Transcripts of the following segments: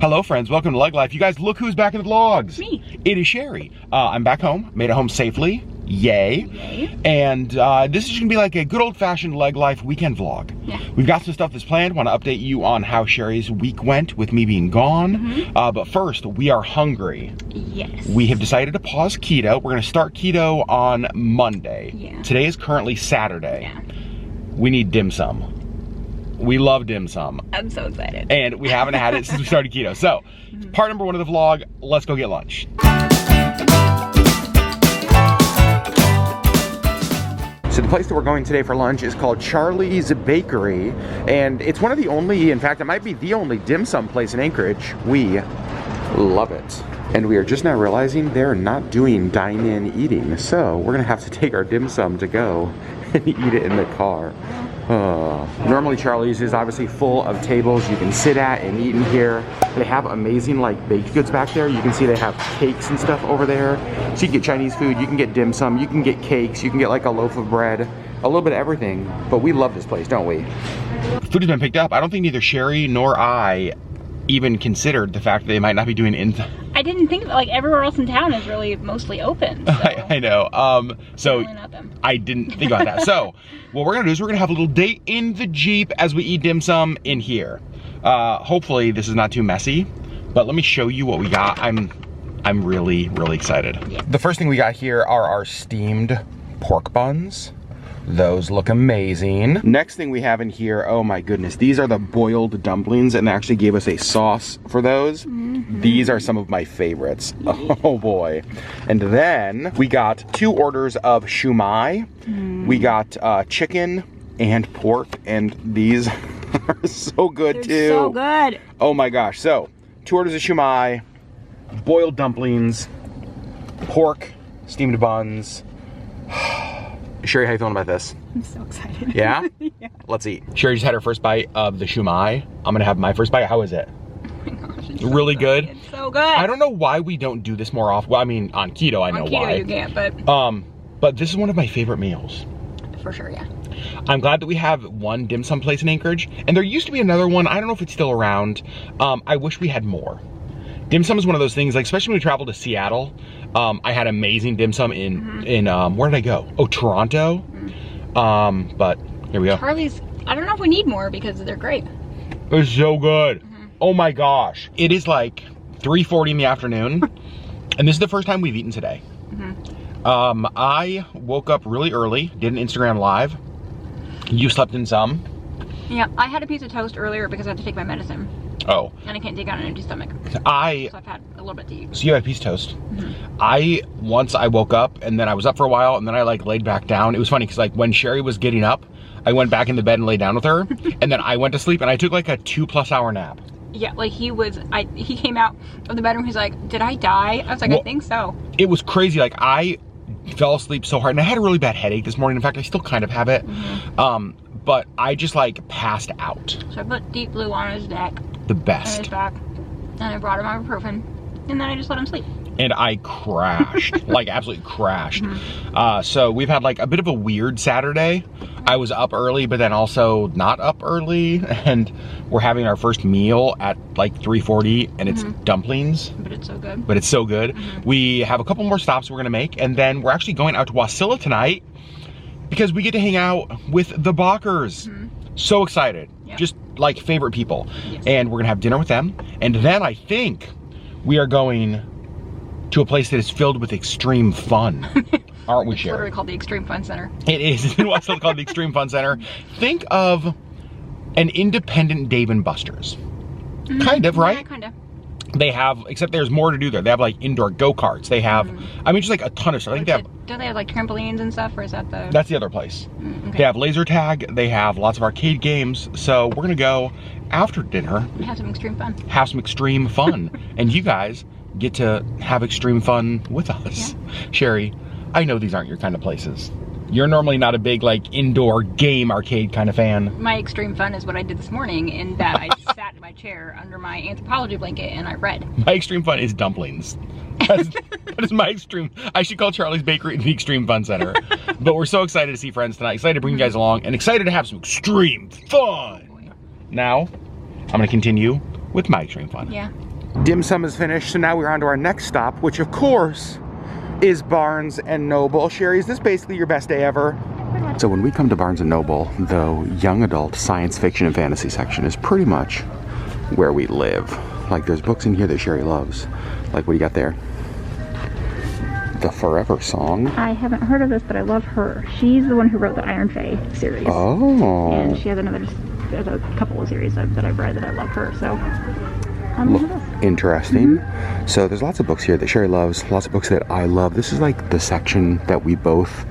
Hello friends, welcome to LeggLife. You guys, look who's back in the vlogs. Me. It is Sherry. I'm back home, made it home safely. Yay. Yay. And this is gonna be like a good old-fashioned LeggLife weekend vlog. Yeah. We've got some stuff that's planned. Want to update you on how Sherry's week went with me being gone. But first, we are hungry. Yes. We have decided to pause keto. We're gonna start keto on Monday. Yeah. Today is currently Saturday. Yeah. We need dim sum. We love dim sum. I'm so excited. And we haven't had it since we started keto. So, part number one of the vlog, let's go get lunch. So the place that we're going today for lunch is called Charlie's Bakery. And it's one of the only, in fact, it might be the only dim sum place in Anchorage. We love it. And we are just now realizing they're not doing dine-in eating. So we're gonna have to take our dim sum to go and eat it in the car. Normally Charlie's is obviously full of tables you can sit at and eat in here. They have amazing like baked goods back there. You can see they have cakes and stuff over there. So you can get Chinese food, you can get dim sum, you can get cakes, you can get like a loaf of bread, a little bit of everything. But we love this place, don't we? Food has been picked up. I don't think neither Sherry nor I even considered the fact that they might not be doing I didn't think like everywhere else in town is really mostly open. So I know. So not them. I didn't think about that. So what we're gonna do is we're gonna have a little date in the Jeep as we eat dim sum in here. Hopefully this is not too messy, but let me show you what we got. I'm really excited. Yeah. The first thing we got here are our steamed pork buns. Those look amazing. Next thing we have in here, oh my goodness, these are the boiled dumplings, and they actually gave us a sauce for those. These are some of my favorites. Oh boy. And then we got 2 orders of shumai. We got chicken and pork, and these are so good. They're too. so good. Oh my gosh. So 2 orders of shumai, boiled dumplings, pork, steamed buns. Sherry, how you feeling about this? I'm so excited. Yeah? Yeah. Let's eat. Sherry just had her first bite of the shumai. I'm gonna have my first bite. How is it? Oh my gosh, it's Really so good? It's so good. I don't know why we don't do this more often. Well, I mean, on keto, I know On keto, why. you can't, but But this is one of my favorite meals. for sure, yeah. I'm glad that we have one dim sum place in Anchorage, and there used to be another one. I don't know if it's still around. I wish we had more. Dim sum is one of those things, like especially when we traveled to Seattle. I had amazing dim sum in where did I go? Oh, Toronto. But here we go. Charlie's, I don't know if we need more because they're great. It's so good. Oh my gosh. It is like 3:40 in the afternoon, and this is the first time we've eaten today. I woke up really early, did an Instagram live. You slept in some. Yeah, I had a piece of toast earlier because I had to take my medicine. Oh. And I can't take on an empty stomach. So I've had a little bit to eat. So you had a piece of toast. Once I woke up, and then I was up for a while, and then I like laid back down. It was funny because like when Sherry was getting up, I went back in the bed and laid down with her, and then I went to sleep, and I took like a 2+ hour nap. Yeah, like he came out of the bedroom, he's like, did I die? I was like, Well, I think so. It was crazy. Like I fell asleep so hard, and I had a really bad headache this morning. In fact, I still kind of have it. But I just like passed out. So I put Deep Blue on his neck. The And best. his back. And I brought him ibuprofen. And then I just let him sleep. And I crashed, like absolutely crashed. So we've had like a bit of a weird Saturday. I was up early, but then also not up early. And we're having our first meal at like 3:40, and it's dumplings. But it's so good. But it's so good. We have a couple more stops we're gonna make, and then we're actually going out to Wasilla tonight because we get to hang out with the Bachers. So excited. Yep. Just like favorite people. Yes. And we're gonna have dinner with them. And then I think we are going to a place that is filled with extreme fun. Aren't we, It's Sherry? literally called the Extreme Fun Center. It is. It's also called the Extreme Fun Center. Think of an independent Dave & Buster's. Kind of, right? Yeah, kind of. They have, except there's more to do there. They have like indoor go-karts. They have, I mean, just like a ton of stuff. I think they have, Do they have like trampolines and stuff, or is that the... that's the other place. Okay. They have laser tag. They have lots of arcade games. So we're gonna go after dinner, Have some extreme fun. have some extreme fun, and you guys get to have extreme fun with us. Sherry, I know these aren't your kind of places. You're normally not a big like indoor game arcade kind of fan. My extreme fun is what I did this morning, in that I sat in my chair under my anthropology blanket and I read. My extreme fun is dumplings. That is my extreme. I should call Charlie's Bakery the Extreme Fun Center. But we're so excited to see friends tonight. Excited to bring you guys along, and excited to have some extreme fun. Now, I'm gonna continue with my extreme fun. Yeah. Dim sum is finished, so now we're on to our next stop, which of course is Barnes and Noble. Sherri, is this basically your best day ever? So when we come to Barnes and Noble, the young adult science fiction and fantasy section is pretty much where we live. Like, there's books in here that Sherri loves. Like, what do you got there? The Forever Song. I haven't heard of this, but I love her. She's the one who wrote the Iron Fae series. Oh. And she has a couple of series that I've read that I love her, so I'm into this. Interesting. So there's lots of books here that Sherri loves, lots of books that I love. This is like the section that we both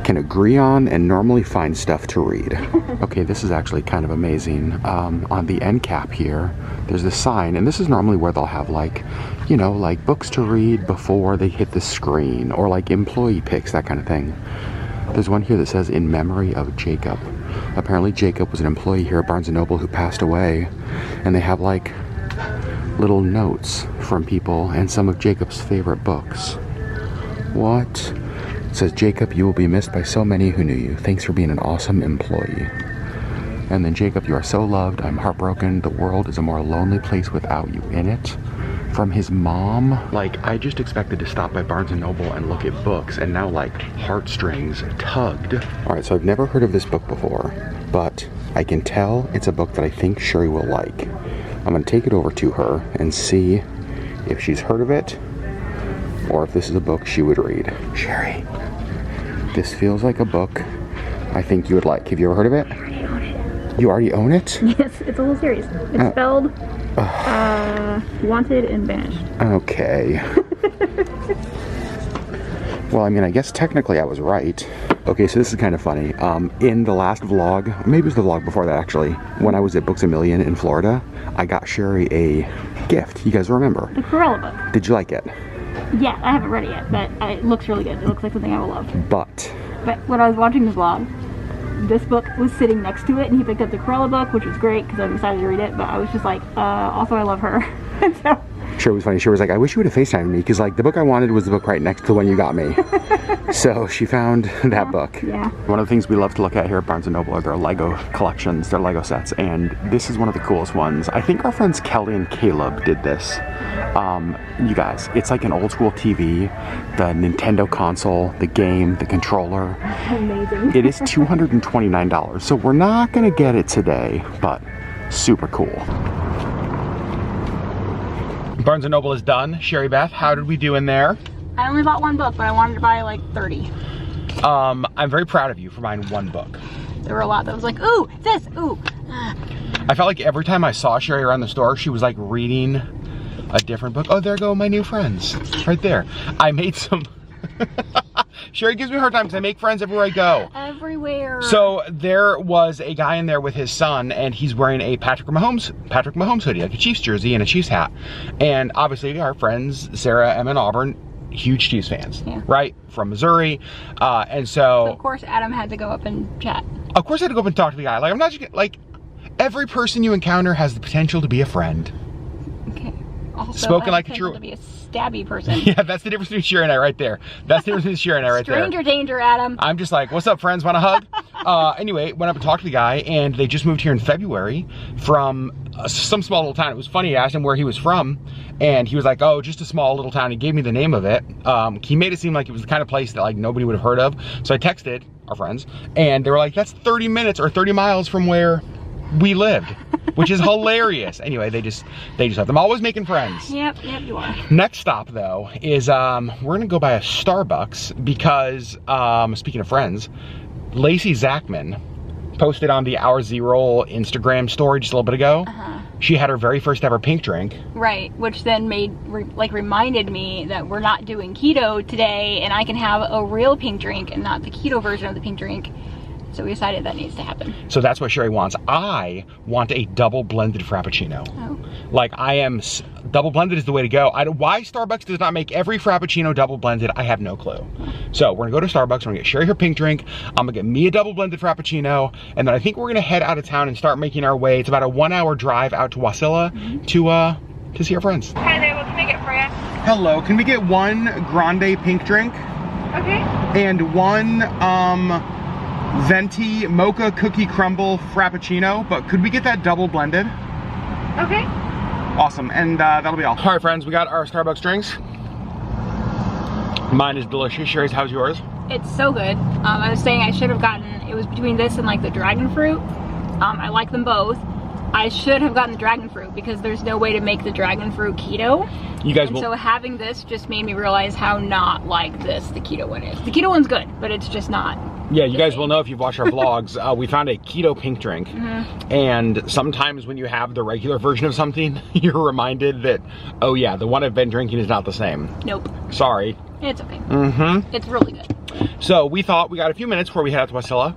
can agree on and normally find stuff to read. Okay, this is actually kind of amazing. On the end cap here, there's this sign, and this is normally where they'll have like, you know, like books to read before they hit the screen, or like employee picks, that kind of thing. There's one here that says, "In memory of Jacob." Apparently Jacob was an employee here at Barnes & Noble who passed away, and they have like little notes from people and some of Jacob's favorite books. What? It says, "Jacob, you will be missed by so many who knew you. Thanks for being an awesome employee." And then, "Jacob, you are so loved. I'm heartbroken. The world is a more lonely place without you in it." From his mom. Like, I just expected to stop by Barnes & Noble and look at books, and now like heartstrings tugged. All right, so I've never heard of this book before, but I can tell it's a book that I think Sherri will like. I'm gonna take it over to her and see if she's heard of it, or if this is a book she would read. Sherri, this feels like a book I think you would like. Have you ever heard of it? I already own it. You already own it? Yes, it's a whole series. It's spelled Wanted and Banished. Okay. Well, I mean, I guess technically I was right. Okay, so this is kind of funny. In the last vlog, maybe it was the vlog before that actually, when I was at Books A Million in Florida, I got Sherri a gift. You guys remember? The Cruella book. Did you like it? Yeah, I haven't read it yet, but it looks really good. It looks like something I will love. But when I was watching the vlog, this book was sitting next to it, and he picked up the Cruella book, which was great because I'm excited to read it, but I was just like, also I love her. So Sherri was funny. Sherri was like, "I wish you would have FaceTimed me," because like the book I wanted was the book right next to the one you got me. So she found that book. Yeah. One of the things we love to look at here at Barnes & Noble are their Lego collections, their Lego sets, and this is one of the coolest ones. I think our friends Kelly and Caleb did this. You guys, it's like an old school TV, the Nintendo console, the game, the controller. Amazing. It is $229, so we're not gonna get it today, but super cool. Barnes & Noble is done. Sherri Beth, how did we do in there? I only bought one book, but I wanted to buy like 30. I'm very proud of you for buying one book. There were a lot that was like, ooh, this, ooh. I felt like every time I saw Sherri around the store, she was like reading a different book. Oh, there go my new friends, right there. I made some, Sherri gives me a hard time because I make friends everywhere I go. Everywhere. So there was a guy in there with his son, and he's wearing a Patrick Mahomes hoodie, like a Chiefs jersey and a Chiefs hat. And obviously our friends, Sarah, Emma, and Auburn, huge Chiefs fans, right? From Missouri. And so of course Adam had to go up and chat. Of course I had to go up and talk to the guy. Like, I'm not just, like, every person you encounter has the potential to be a friend. Okay. Also, spoken like a true, to be a stabby person. Yeah, that's the difference between Sherri and I right there. That's the difference between Sherri and I right there. Stranger danger, Adam. I'm just like, what's up, friends? Want a hug? Anyway, went up and talked to the guy, and they just moved here in February from some small little town. It was funny, I asked him where he was from, and he was like, oh, just a small little town. He gave me the name of it. He made it seem like it was the kind of place that like nobody would have heard of. So I texted our friends, and they were like, that's 30 minutes or 30 miles from where we lived, which is hilarious. Anyway, they just have them always making friends. Yep, you are. Next stop though is we're gonna go by a Starbucks because speaking of friends, Lacey Zachman posted on the Our Z-Roll Instagram story just a little bit ago. She had her very first ever pink drink. Right, which then reminded me that we're not doing keto today, and I can have a real pink drink and not the keto version of the pink drink. So we decided that needs to happen. So that's what Sherri wants. I want a double blended Frappuccino. Oh. Like double blended is the way to go. Why Starbucks does not make every Frappuccino double blended, I have no clue. So we're gonna go to Starbucks, we're gonna get Sherri her pink drink, I'm gonna get me a double blended Frappuccino, and then I think we're gonna head out of town and start making our way. It's about a 1 hour drive out to Wasilla to see our friends. Hi there, what can I get for you? Hello, can we get one grande pink drink? Okay. And one venti mocha cookie crumble Frappuccino, but could we get that double blended? Okay. Awesome, and that'll be all. All right, friends, we got our Starbucks drinks. Mine is delicious. Sherry's, how's yours? It's so good. I was saying I should have gotten, it was between this and like the dragon fruit. I like them both. I should have gotten the dragon fruit because there's no way to make the dragon fruit keto. You guys and will... So having this just made me realize how not like this the keto one is. The keto one's good, but it's just not. Yeah, you guys will know if you've watched our vlogs. We found a keto pink drink. And sometimes when you have the regular version of something, you're reminded that, oh yeah, the one I've been drinking is not the same. Nope. Sorry. It's okay. It's really good. So we thought we got a few minutes before we head out to Wasilla.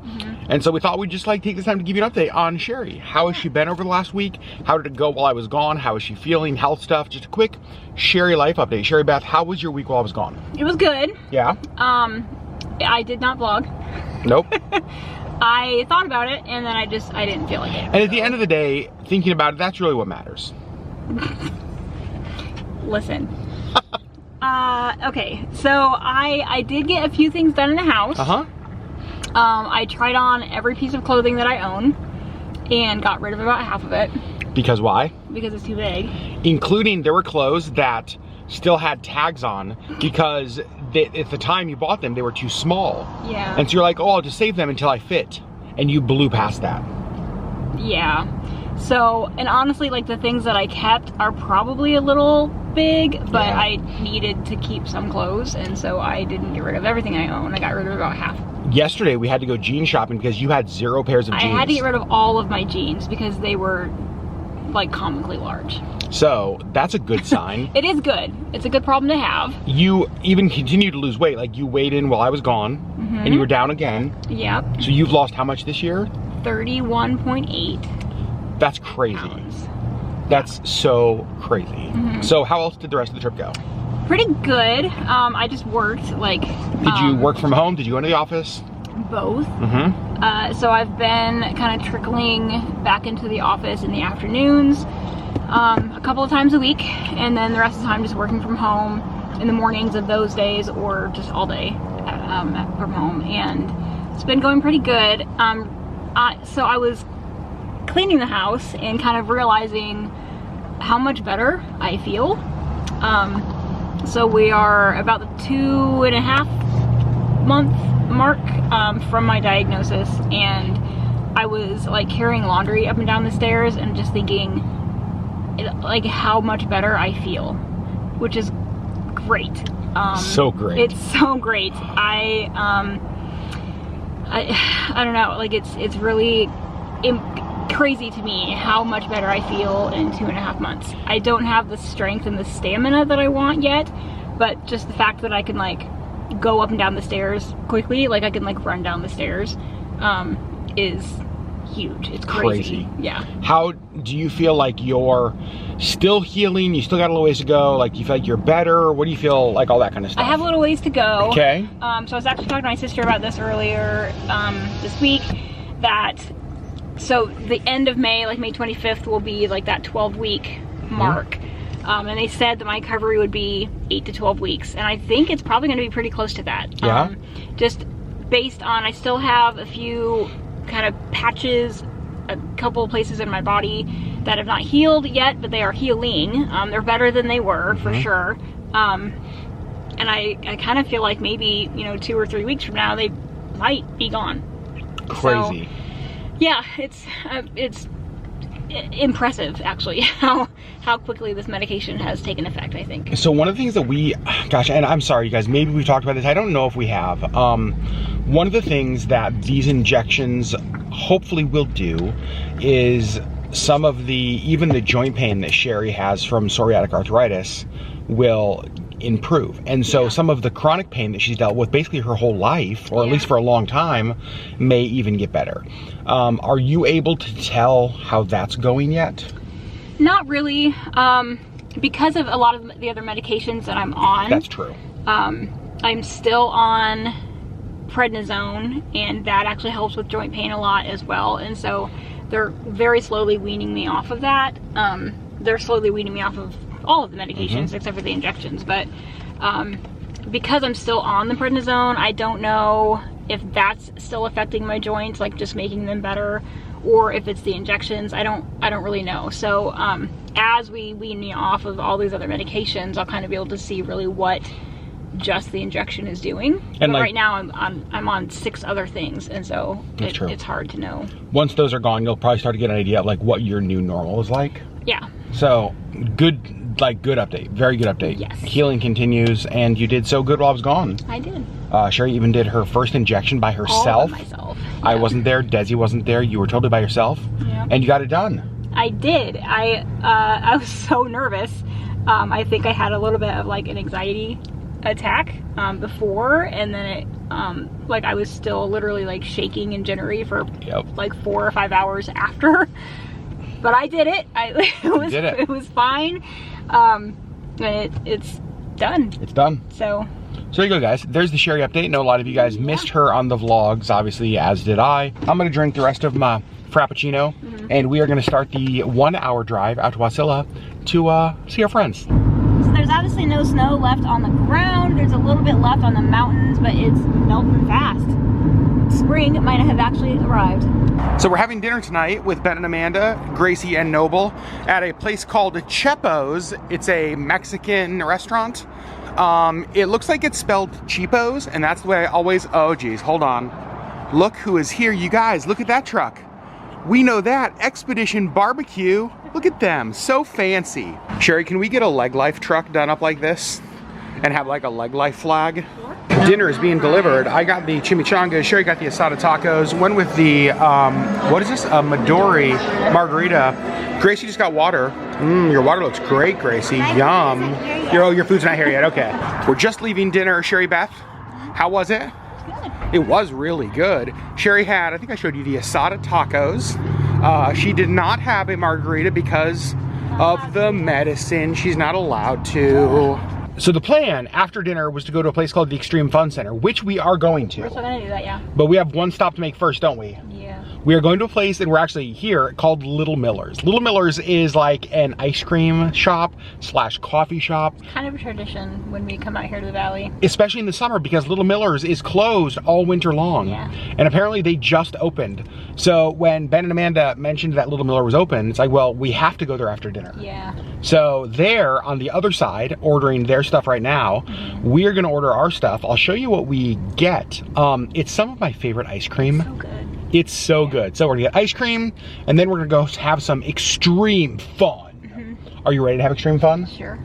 And so we thought we'd just like take this time to give you an update on Sherri. How has she been over the last week? How did it go while I was gone? How is she feeling? Health stuff. Just a quick Sherri life update. Sherri Beth, how was your week while I was gone? It was good. Yeah? I did not vlog. Nope. I thought about it and then I didn't feel like it. And at the end of the day, thinking about it, that's really what matters. Listen. Okay, so I did get a few things done in the house. I tried on every piece of clothing that I own and got rid of about half of it. Because why? Because it's too big. Including there were clothes that still had tags on because at the time you bought them, they were too small. Yeah. And so you're like, oh, I'll just save them until I fit. And you blew past that. Yeah. So, and honestly, like the things that I kept are probably a little big, but Yeah. I needed to keep some clothes, and so I didn't get rid of everything I own. I got rid of about half. Yesterday we had to go jean shopping because you had 0 pairs of jeans. I had to get rid of all of my jeans because they were like comically large. So that's a good sign. It is good. It's a good problem to have. You even continue to lose weight. Like you weighed in while I was gone and you were down again. Yep. So you've lost how much this year? 31.8 That's crazy. pounds. That's so crazy. So how else did the rest of the trip go? Pretty good. I just worked like. Did you work from home? Did you go into the office? Both. So I've been kind of trickling back into the office in the afternoons, a couple of times a week, and then the rest of the time just working from home in the mornings of those days or just all day from home. And it's been going pretty good. So I was cleaning the house and kind of realizing how much better I feel. So we are about the 2.5 month mark from my diagnosis, and I was like carrying laundry up and down the stairs and just thinking like how much better I feel, which is great. So great. It's so great. I don't know, like it's really crazy to me how much better I feel in 2.5 months. I don't have the strength and the stamina that I want yet, but just the fact that I can like go up and down the stairs quickly, like I can like run down the stairs, is huge. It's crazy. Yeah. How do you feel like you're still healing? You still got a little ways to go? Like you feel like you're better? What do you feel like, all that kind of stuff? I have a little ways to go. Okay. So I was actually talking to my sister about this earlier this week, that so the end of May, like May 25th, will be like that 12-week mark. And they said that my recovery would be 8 to 12 weeks. And I think it's probably going to be pretty close to that. Yeah. Just based on, I still have a few kind of patches, a couple of places in my body that have not healed yet, but they are healing. They're better than they were, for sure. And I kind of feel like maybe, 2 or 3 weeks from now, they might be gone. Crazy. So, yeah, it's impressive actually how quickly this medication has taken effect, I think. So one of the things that gosh, and I'm sorry you guys, maybe we've talked about this, I don't know if we have. One of the things that these injections hopefully will do is some of even the joint pain that Sherri has from psoriatic arthritis will improve. And so some of the chronic pain that she's dealt with basically her whole life, or at least for a long time, may even get better. Are you able to tell how that's going yet? Not really, because of a lot of the other medications that I'm on. That's true. I'm still on prednisone, and that actually helps with joint pain a lot as well. And so they're very slowly weaning me off of that. They're slowly weaning me off of all of the medications except for the injections. But because I'm still on the prednisone, I don't know if that's still affecting my joints, like just making them better, or if it's the injections. I don't really know. So as we wean me off of all these other medications, I'll kind of be able to see really what just the injection is doing. And but like, right now I'm on 6 other things, and so it's hard to know. Once those are gone, you'll probably start to get an idea of like what your new normal is like. Yeah. So good update, very good update. Yes. Healing continues, and you did so good while I was gone. I did. Sherri even did her first injection by herself. All by myself. Yeah. I wasn't there, Desi wasn't there, you were totally by yourself. Yeah. And you got it done. I did. I was so nervous. I think I had a little bit of like an anxiety attack before, and then it like I was still literally like shaking and jittery for like 4 or 5 hours after. But I did it. It was fine. It's done. It's done. So there you go, guys. There's the Sherri update. I know a lot of you guys missed her on the vlogs, obviously, as did I. I'm gonna drink the rest of my Frappuccino, and we are gonna start the 1-hour drive out to Wasilla to see our friends. So there's obviously no snow left on the ground. There's a little bit left on the mountains, but it's melting fast. Spring might have actually arrived. So we're having dinner tonight with Ben and Amanda, Gracie and Noble at a place called Chepo's. It's a Mexican restaurant. It looks like it's spelled cheapos, and that's the way I always, oh geez, hold on. Look who is here, you guys, look at that truck. We know that, Expedition Barbecue. Look at them, so fancy. Sherri, can we get a LeggLife truck done up like this? And have like a LeggLife flag? Dinner is being delivered. I got the chimichangas, Sherri got the asada tacos, went with the, what is this? A Midori margarita. Gracie just got water. Your water looks great, Gracie. Yum. Your food's not here yet, okay. We're just leaving dinner. Sherri Beth, how was it? Good. It was really good. Sherri had, I think I showed you the asada tacos. She did not have a margarita because of the medicine. She's not allowed to. So the plan after dinner was to go to a place called the Extreme Fun Center, which we are going to. We're still gonna do that, yeah. But we have one stop to make first, don't we? Yeah. We are going to a place, and we're actually here, called Little Miller's. Little Miller's is like an ice cream shop / coffee shop. Kind of a tradition when we come out here to the valley. Especially in the summer, because Little Miller's is closed all winter long. Yeah. And apparently they just opened. So when Ben and Amanda mentioned that Little Miller was open, it's like, well, we have to go there after dinner. Yeah. So they're on the other side, ordering their stuff right now. We are gonna order our stuff. I'll show you what we get. It's some of my favorite ice cream. So good. It's so good. So we're gonna get ice cream, and then we're gonna go have some extreme fun. Are you ready to have extreme fun? Sure.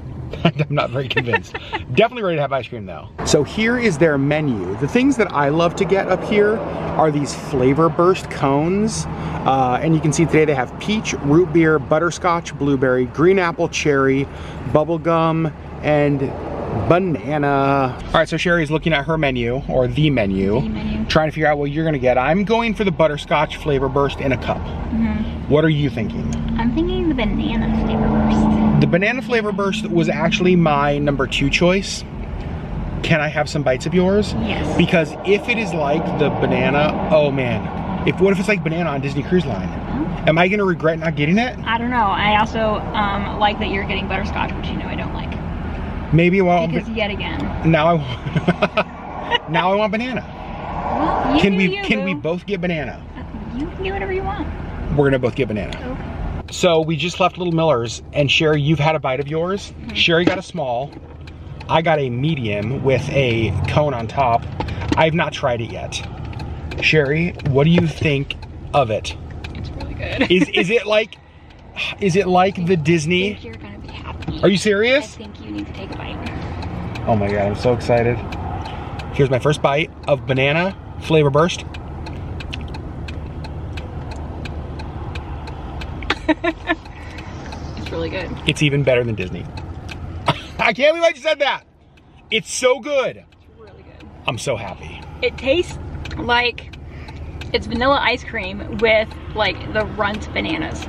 I'm not very convinced. Definitely ready to have ice cream though. So here is their menu. The things that I love to get up here are these flavor burst cones. And you can see today they have peach, root beer, butterscotch, blueberry, green apple, cherry, bubblegum, and banana. All right, so Sherri's looking at her menu, or the menu, trying to figure out what you're gonna get. I'm going for the butterscotch flavor burst in a cup. What are you thinking? I'm thinking the banana flavor burst. The banana flavor burst was actually my number 2 choice. Can I have some bites of yours? Yes. Because if it is like the banana, oh man. What if it's like banana on Disney Cruise Line? Am I gonna regret not getting it? I don't know. I also like that you're getting butterscotch, which you know I don't like. Maybe well. Because yet again. Now I want banana. Well, Can we both get banana? You can get whatever you want. We're gonna both get banana. Okay. So we just left Little Miller's, and Sherri, you've had a bite of yours. Sherri got a small. I got a medium with a cone on top. I've not tried it yet. Sherri, what do you think of it? It's really good. Is it like the Disney? I think you're gonna be happy. Are you serious? I think you need to take a bite. Oh my god, I'm so excited. Here's my first bite of banana flavor burst. It's really good. It's even better than Disney. I can't believe I just said that. It's so good. It's really good. I'm so happy. It tastes like it's vanilla ice cream with like the runt bananas.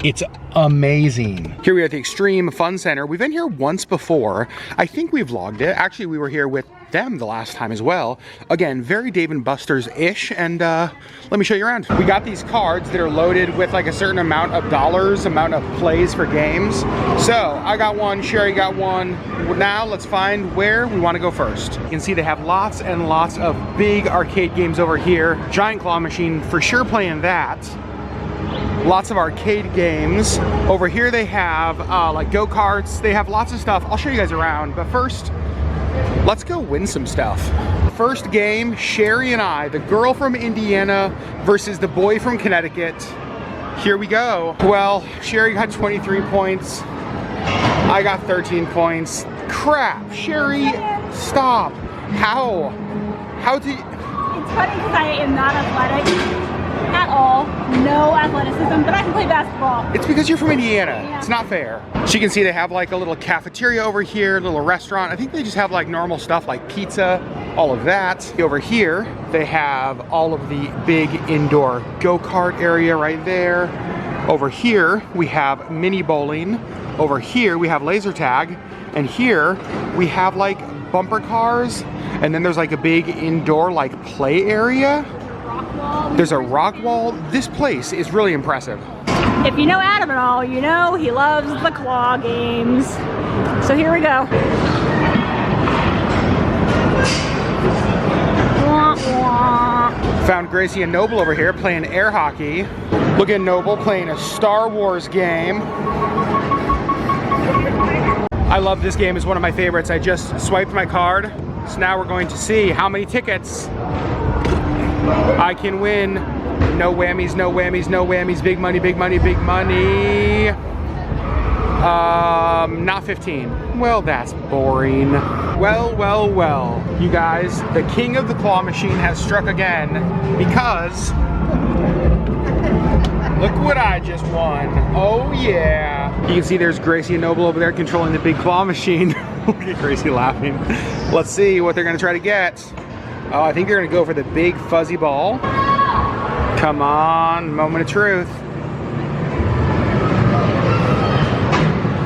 It's amazing. Here we are at the Extreme Fun Center. We've been here once before. I think we vlogged it. Actually, we were here with them the last time as well. Again, very Dave & Buster's-ish, and let me show you around. We got these cards that are loaded with like a certain amount of dollars, amount of plays for games. So, I got one, Sherri got one. Now, let's find where we want to go first. You can see they have lots and lots of big arcade games over here. Giant claw machine, for sure playing that. Lots of arcade games. Over here they have like go-karts. They have lots of stuff. I'll show you guys around, but first, let's go win some stuff. First game, Sherri and I, the girl from Indiana versus the boy from Connecticut. Here we go. Well, Sherri got 23 points. I got 13 points. Crap, Sherri, stop. How do you... It's funny because I am not athletic at all. No athleticism, but I can play basketball. It's because you're from Indiana. Yeah. It's not fair. So you can see they have like a little cafeteria over here, a little restaurant. I think they just have like normal stuff like pizza, all of that. Over here, they have all of the big indoor go-kart area right there. Over here, we have mini bowling. Over here, we have laser tag. And here, we have like bumper cars. And then there's like a big indoor like play area. There's a rock wall. This place is really impressive. If you know Adam at all, you know he loves the claw games. So here we go. Wah, wah. Found Gracie and Noble over here playing air hockey. Look at Noble playing a Star Wars game. I love this game. It's one of my favorites. I just swiped my card. So now we're going to see how many tickets I can win. No whammies, no whammies, no whammies. Big money, big money, big money. Not 15. Well, that's boring. Well, well, well. You guys, the king of the claw machine has struck again because look what I just won. Oh yeah. You can see there's Gracie and Noble over there controlling the big claw machine. Look at Gracie laughing. Let's see what they're gonna try to get. Oh, I think they're gonna go for the big fuzzy ball. Come on, moment of truth.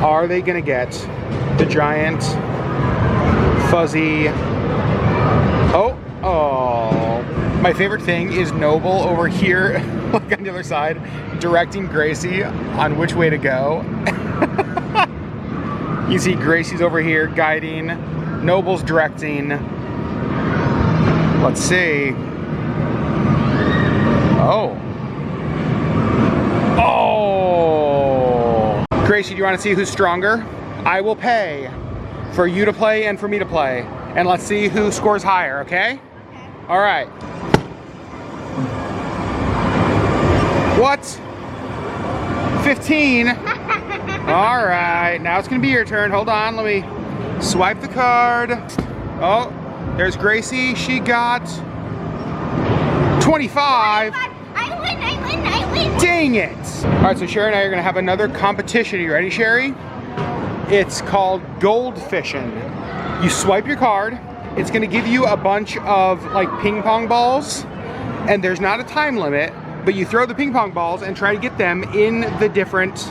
Are they gonna get the giant fuzzy? Oh. My favorite thing is Noble over here, like on the other side, directing Gracie on which way to go. You see Gracie's over here guiding, Noble's directing. Let's see. Oh. Gracie, do you want to see who's stronger? I will pay for you to play and for me to play. And let's see who scores higher, okay? All right. What? 15? All right, now it's gonna be your turn. Hold on, let me swipe the card. Oh, there's Gracie. She got 25. I win. Dang it. All right, so Sherri and I are gonna have another competition. Are you ready, Sherri? It's called gold fishing. You swipe your card. It's gonna give you a bunch of like ping pong balls, and there's not a time limit, but you throw the ping pong balls and try to get them in the different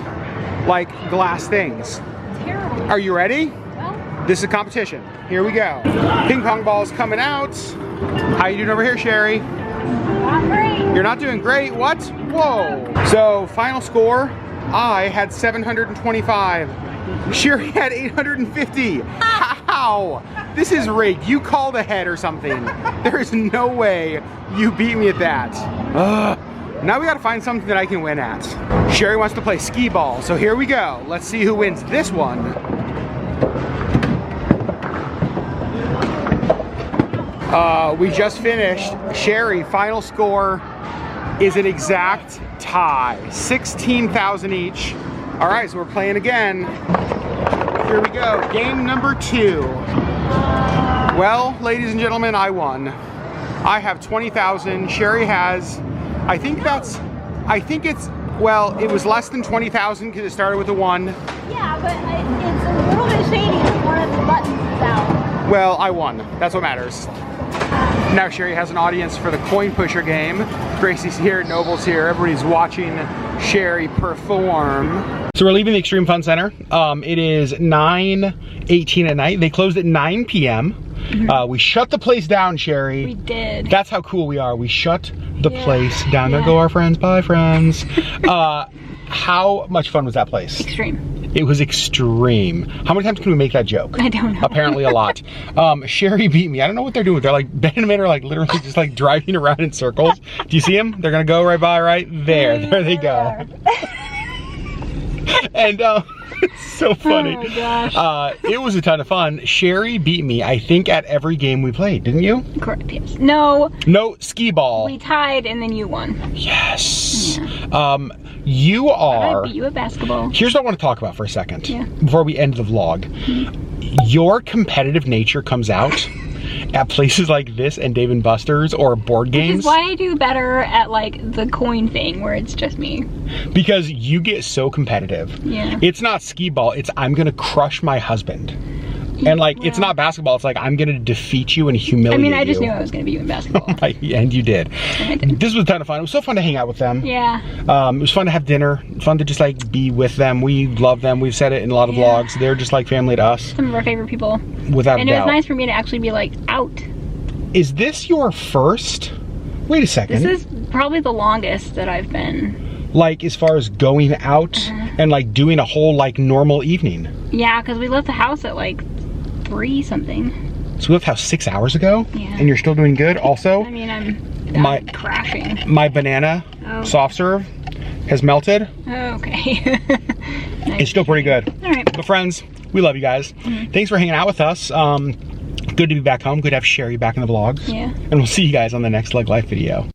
like glass things. Terrible. Are you ready? Well, This is a competition. Here we go. Ping pong balls coming out. How you doing over here, Sherri? not great. You're not doing great. What? Whoa. So final score, I had 725. Sherri had 850. How? This is rigged. You called ahead or something. There is no way you beat me at that. Now we gotta find something that I can win at. Sherri wants to play skee ball, so here we go. Let's see who wins this one. We just finished. Sherri, final score is an exact tie. 16,000 each. All right, so we're playing again. Here we go, game number 2. Well, ladies and gentlemen, I won. I have 20,000, Sherri has, I think it's, well, it was less than 20,000 because it started with a 1. Yeah, but it's a little bit shady if one of the buttons is out. Well, I won, that's what matters. Now Sherri has an audience for the coin pusher game. Gracie's here, Noble's here, everybody's watching Sherri perform. So we're leaving the Extreme Fun Center. It is 9:18 at night. They closed at 9 p.m. We shut the place down, Sherri. We did. That's how cool we are. We shut the place down. There go our friends. Bye, friends. How much fun was that place? Extreme. It was extreme. How many times can we make that joke? I don't know. Apparently a lot. Sherri beat me. I don't know what they're doing. They're like, Ben and Amanda are like literally just like driving around in circles. Do you see them? They're gonna go right by right there. There they go. And it's so funny. Oh my gosh. It was a ton of fun. Sherri beat me, I think, at every game we played, didn't you? Correct, yes. No. No, skee ball. We tied and then you won. Yes. Yeah. You are... I beat you at basketball. Here's what I want to talk about for a second. Yeah. Before we end the vlog. Your competitive nature comes out at places like this and Dave & Buster's or board games. Which is why I do better at like the coin thing where it's just me. Because you get so competitive. Yeah. It's not skee ball, it's I'm gonna crush my husband. And like, it's not basketball, it's like I'm gonna defeat you and humiliate you. I mean, I just knew I was gonna beat you in basketball. And you did. And I did. This was a ton of fun. It was so fun to hang out with them. Yeah. It was fun to have dinner, fun to just like be with them. We love them. We've said it in a lot of vlogs. They're just like family to us. Some of our favorite people. Without a doubt. And it was nice for me to actually be like out. Is this your first? Wait a second. This is probably the longest that I've been. Like as far as going out and like doing a whole like normal evening. Yeah, because we left the house at like 3 something. So we left the house 6 hours ago? Yeah. And you're still doing good also? I mean, I'm crashing. My banana soft serve has melted. Oh, okay. Nice. It's still pretty good. All right. But friends, we love you guys. Thanks for hanging out with us. Good to be back home. Good to have Sherri back in the vlogs. Yeah. And we'll see you guys on the next LeggLife video.